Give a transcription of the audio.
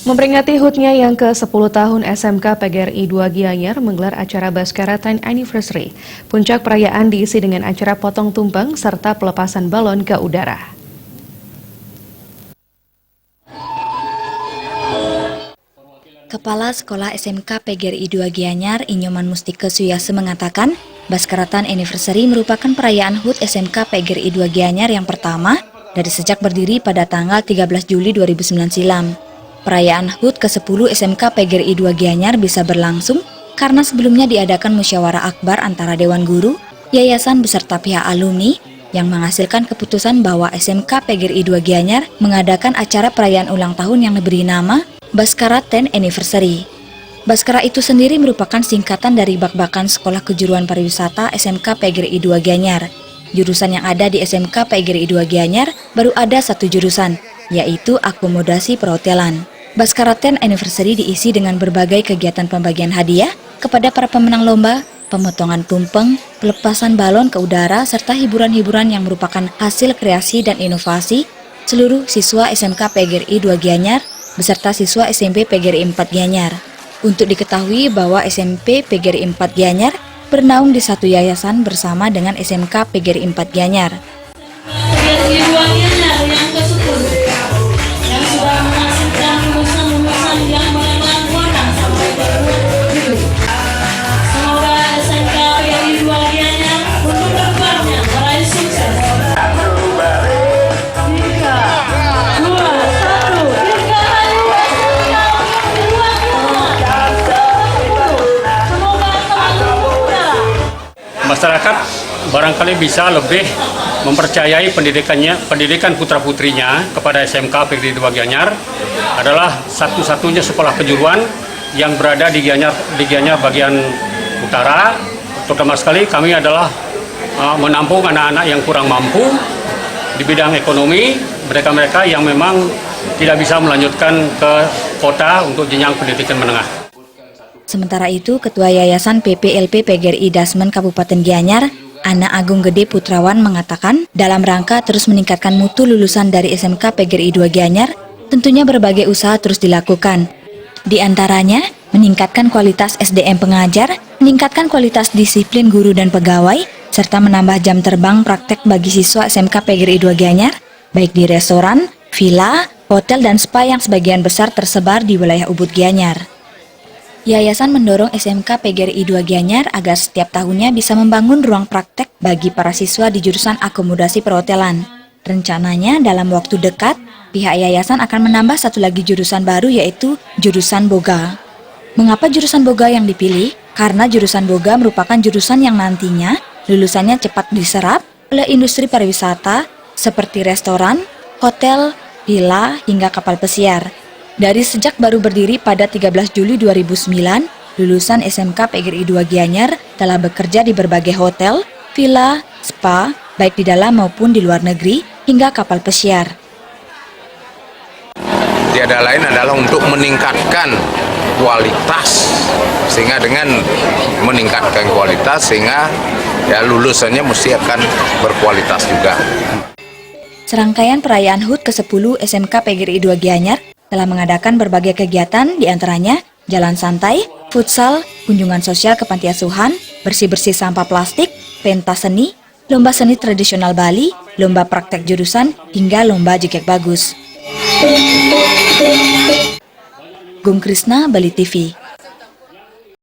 Memperingati HUT-nya yang ke-10 tahun, SMK PGRI 2 Gianyar menggelar acara Baskara 10 Anniversary. Puncak perayaan diisi dengan acara potong tumpeng serta pelepasan balon ke udara. Kepala Sekolah SMK PGRI 2 Gianyar, Inyoman Mustike Suyase mengatakan, Baskara 10 Anniversary merupakan perayaan HUT SMK PGRI 2 Gianyar yang pertama dari sejak berdiri pada tanggal 13 Juli 2009 silam. Perayaan HUT ke-10 SMK PGRI 2 Gianyar bisa berlangsung karena sebelumnya diadakan musyawarah akbar antara Dewan Guru, Yayasan beserta pihak alumni yang menghasilkan keputusan bahwa SMK PGRI 2 Gianyar mengadakan acara perayaan ulang tahun yang diberi nama Baskara 10 Anniversary. Baskara itu sendiri merupakan singkatan dari bak-bakan Sekolah Kejuruan Pariwisata SMK PGRI 2 Gianyar. Jurusan yang ada di SMK PGRI 2 Gianyar baru ada satu jurusan, yaitu akomodasi perhotelan. Baskara 10 Anniversary diisi dengan berbagai kegiatan pembagian hadiah kepada para pemenang lomba, pemotongan tumpeng, pelepasan balon ke udara, serta hiburan-hiburan yang merupakan hasil kreasi dan inovasi seluruh siswa SMK PGRI 2 Gianyar beserta siswa SMP PGRI 4 Gianyar. Untuk diketahui bahwa SMP PGRI 4 Gianyar bernaung di satu yayasan bersama dengan SMK PGRI 4 Gianyar. PGRI 2 Gianyar yang ke-10 yang sudah menghasilkan lulusan-lulusan yang mengenal wadang sampai berwujud. Semoga SMK PGRI 2 Gianyar untuk kedepannya meraih sukses. 3, 2, 1, masyarakat barangkali bisa lebih mempercayai pendidikan putra-putrinya kepada SMK PGRI 2 Gianyar adalah satu-satunya sekolah kejuruan yang berada di Gianyar bagian utara. Terutama sekali kami adalah menampung anak-anak yang kurang mampu di bidang ekonomi, mereka-mereka yang memang tidak bisa melanjutkan ke kota untuk jenjang pendidikan menengah. Sementara itu, Ketua Yayasan PPLP PGRI Dasmen Kabupaten Gianyar, Ana Agung Gede Putrawan mengatakan, dalam rangka terus meningkatkan mutu lulusan dari SMK PGRI 2 Gianyar, tentunya berbagai usaha terus dilakukan. Di antaranya, meningkatkan kualitas SDM pengajar, meningkatkan kualitas disiplin guru dan pegawai, serta menambah jam terbang praktek bagi siswa SMK PGRI 2 Gianyar, baik di restoran, villa, hotel, dan spa yang sebagian besar tersebar di wilayah Ubud Gianyar. Yayasan mendorong SMK PGRI 2 Gianyar agar setiap tahunnya bisa membangun ruang praktek bagi para siswa di jurusan akomodasi perhotelan. Rencananya dalam waktu dekat, pihak yayasan akan menambah satu lagi jurusan baru, yaitu jurusan Boga. Mengapa jurusan Boga yang dipilih? Karena jurusan Boga merupakan jurusan yang nantinya lulusannya cepat diserap oleh industri pariwisata seperti restoran, hotel, villa, hingga kapal pesiar. Dari sejak baru berdiri pada 13 Juli 2009, lulusan SMK PGRI 2 Gianyar telah bekerja di berbagai hotel, villa, spa, baik di dalam maupun di luar negeri, hingga kapal pesiar. Tiada lain adalah untuk meningkatkan kualitas, sehingga dengan meningkatkan kualitas, sehingga ya lulusannya mesti akan berkualitas juga. Serangkaian perayaan HUT ke-10 SMK PGRI 2 Gianyar telah mengadakan berbagai kegiatan, diantaranya jalan santai, futsal, kunjungan sosial ke panti asuhan, bersih-bersih sampah plastik, pentas seni, lomba seni tradisional Bali, lomba praktek jurusan, hingga lomba jegek bagus. Gung Krisna, Bali TV.